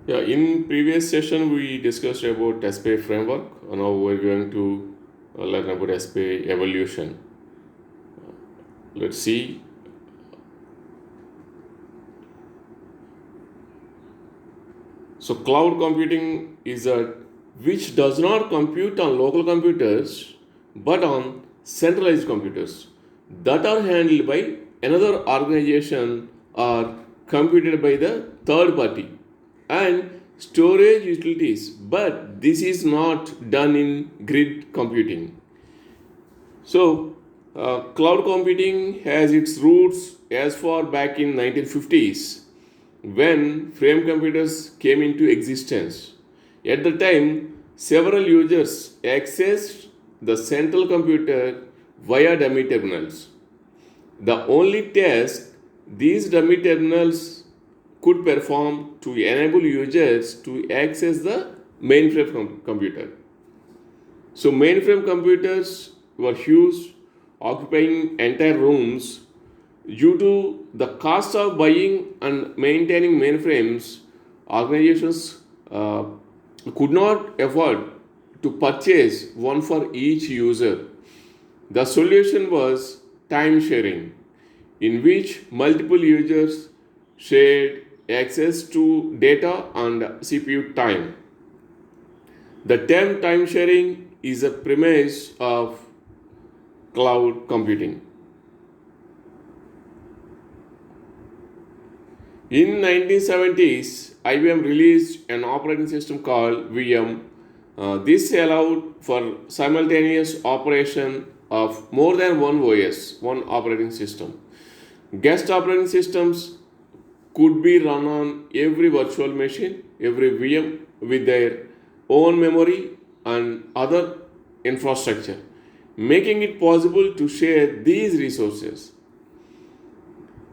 Yeah, in previous session we discussed about SPA framework. Now we're going to learn about SPA evolution. Let's see. So cloud computing is a which does not compute on local computers but on centralized computers that are handled by another organization or computed by the third party and storage utilities, but this is not done in grid computing. So, cloud computing has its roots as far back in 1950s when frame computers came into existence. At the time, several users accessed the central computer via dummy terminals. The only task these dummy terminals could perform to enable users to access the mainframe computer. So mainframe computers were huge, occupying entire rooms. Due to the cost of buying and maintaining mainframes, organizations could not afford to purchase one for each user. The solution was time sharing, in which multiple users shared access to data and CPU time. The term time sharing is a premise of cloud computing. In 1970s, IBM released an operating system called VM. This allowed for simultaneous operation of more than one OS, one operating system. Guest operating systems could be run on every virtual machine, every VM with their own memory and other infrastructure, making it possible to share these resources.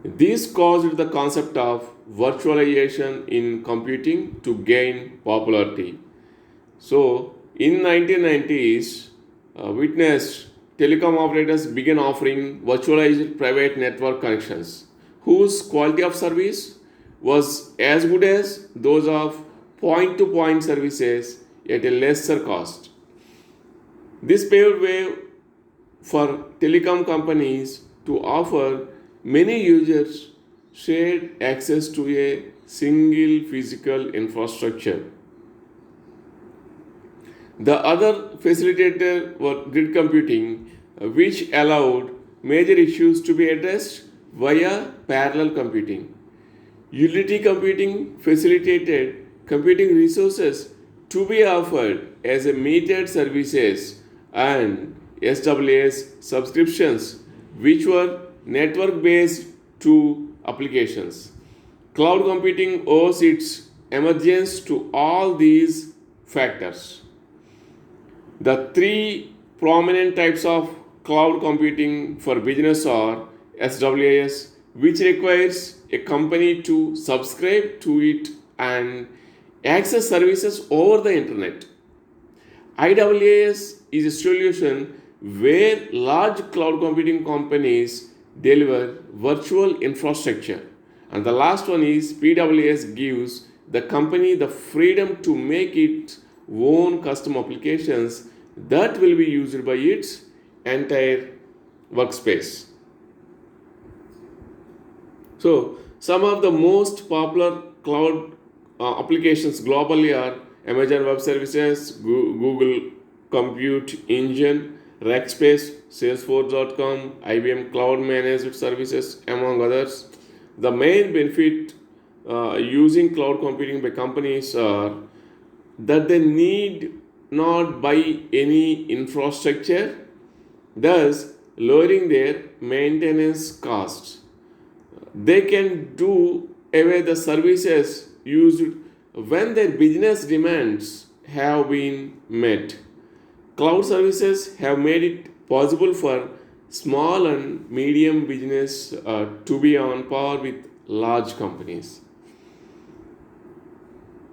This caused the concept of virtualization in computing to gain popularity. So, in 1990s, witnessed telecom operators began offering virtualized private network connections whose quality of service was as good as those of point to point services at a lesser cost. This paved way for telecom companies to offer many users shared access to a single physical infrastructure. The other facilitator was grid computing, which allowed major issues to be addressed via parallel computing. Utility computing facilitated computing resources to be offered as a metered services and SWAS subscriptions, which were network based to applications. Cloud computing owes its emergence to all these factors. The three prominent types of cloud computing for business are SWAS, which requires a company to subscribe to it and access services over the internet. IaaS is a solution where large cloud computing companies deliver virtual infrastructure. And the last one is PWS gives the company the freedom to make its own custom applications that will be used by its entire workspace. So, some of the most popular cloud applications globally are Amazon Web Services, Google Compute Engine, Rackspace, Salesforce.com, IBM Cloud Managed Services, among others. The main benefit using cloud computing by companies are that they need not buy any infrastructure, thus lowering their maintenance costs. They can do away the services used when their business demands have been met. Cloud services have made it possible for small and medium business to be on par with large companies.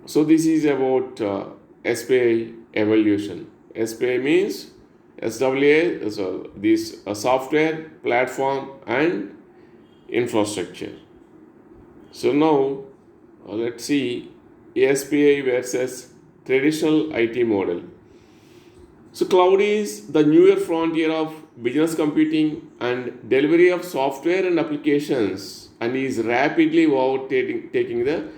So this is about SPA evolution. SPA means SWA, so this software, platform, and infrastructure. So now let's see SPI versus traditional IT model. So, cloud is the newer frontier of business computing and delivery of software and applications, and is rapidly overtaking taking the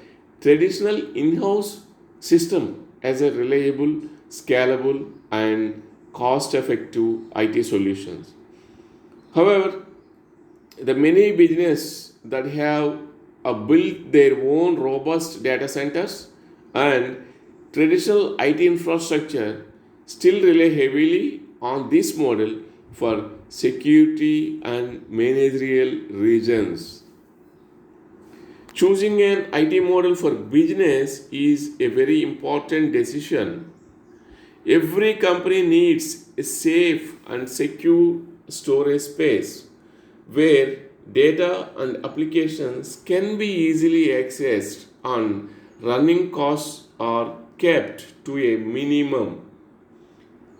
traditional in house system as a reliable, scalable, and cost effective IT solutions. However, the many business that have built their own robust data centers and traditional IT infrastructure still rely heavily on this model for security and managerial reasons. Choosing an IT model for business is a very important decision. Every company needs a safe and secure storage space where data and applications can be easily accessed and running costs are kept to a minimum.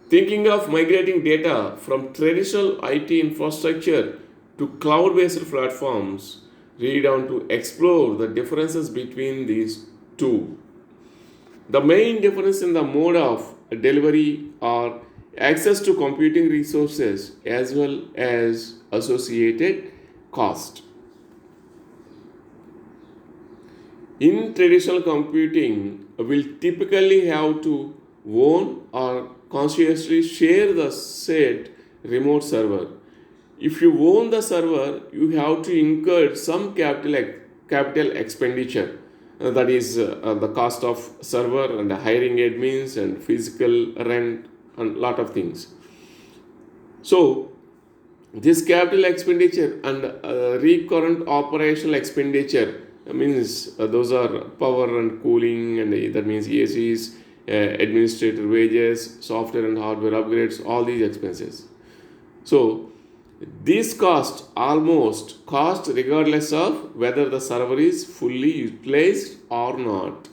Thinking of migrating data from traditional IT infrastructure to cloud based platforms, read on to explore the differences between these two. The main difference in the mode of delivery are access to computing resources as well as associated cost. In traditional computing, will typically have to own or consciously share the said remote server. If you own the server, you have to incur some capital expenditure. That is the cost of server and hiring admins and physical rent and lot of things. So this capital expenditure and recurrent operational expenditure means those are power and cooling, and that means ACs, administrator wages, software and hardware upgrades, all these expenses. So these cost almost cost regardless of whether the server is fully utilized or not.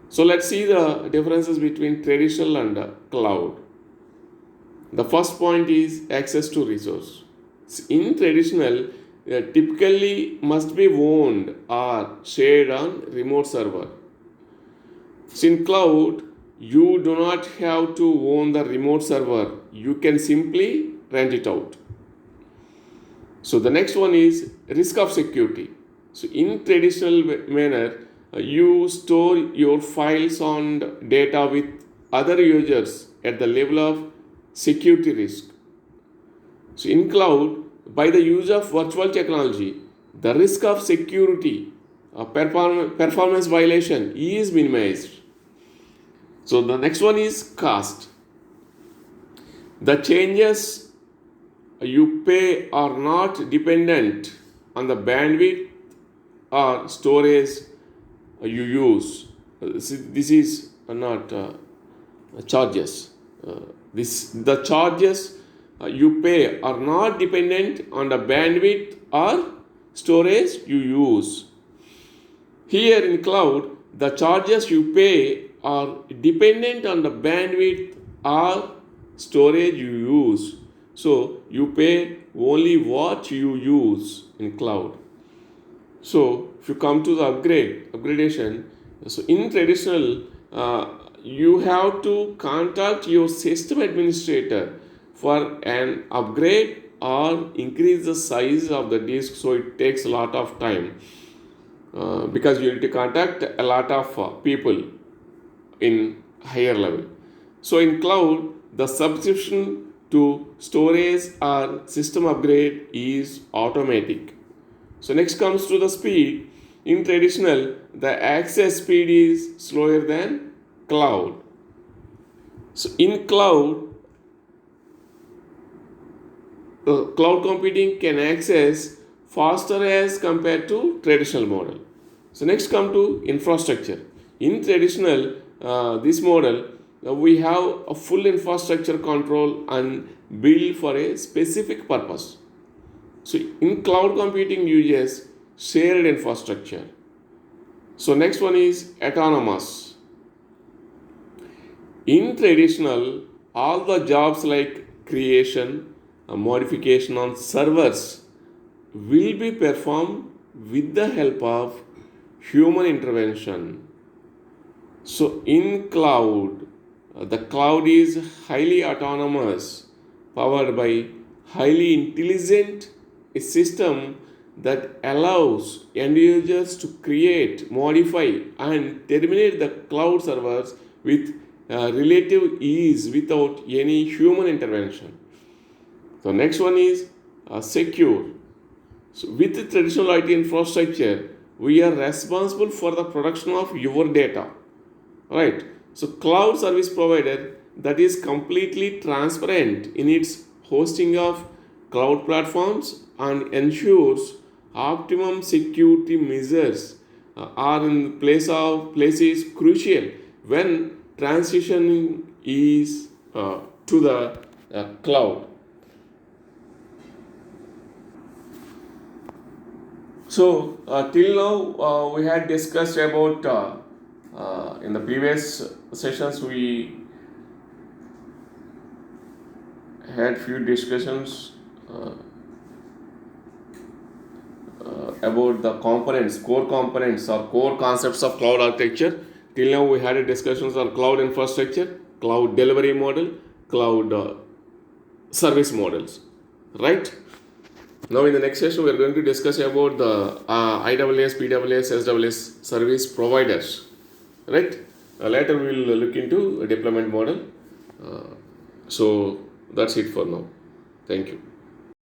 So let's see the differences between traditional and cloud. The first point is access to resource. In traditional, typically must be owned or shared on remote server. So in cloud, you do not have to own the remote server. You can simply rent it out. So the next one is risk of security. So in traditional manner, you store your files and data with other users at the level of security risk. So in cloud, by the use of virtual technology, the risk of security performance violation is minimized. So the next one is cost. The changes you pay are not dependent on the bandwidth or storage you use. This is not charges. The charges you pay are not dependent on the bandwidth or storage you use. Here in cloud, the charges you pay are dependent on the bandwidth or storage you use. So you pay only what you use in cloud. So if you come to the upgradation, so in traditional, you have to contact your system administrator for an upgrade or increase the size of the disk, so it takes a lot of time because you need to contact a lot of people in higher level. So in cloud, the subscription to storage or system upgrade is automatic. So next comes to the speed. In traditional, the access speed is slower than cloud. So in cloud, cloud computing can access faster as compared to traditional model. So next come to infrastructure. In traditional, this model, we have a full infrastructure control and build for a specific purpose. So in cloud computing uses shared infrastructure. So next one is autonomous. In traditional, all the jobs like creation, modification on servers will be performed with the help of human intervention. So in cloud, the cloud is highly autonomous, powered by highly intelligent a system that allows end users to create, modify, and terminate the cloud servers with relative ease without any human intervention. The next one is secure. So with the traditional IT infrastructure, we are responsible for the production of your data, right? So cloud service provider that is completely transparent in its hosting of cloud platforms and ensures optimum security measures are in place is crucial when transitioning is to the cloud. So till now we had discussed about in the previous sessions we had few discussions uh, about the components, core components or core concepts of cloud architecture. Till now we had a discussions on cloud infrastructure, cloud delivery model, cloud service models, right? Now in the next session we are going to discuss about the IaaS, PaaS, SaaS service providers, right? Later we will look into a deployment model. Uh, so that's it for now. Thank you.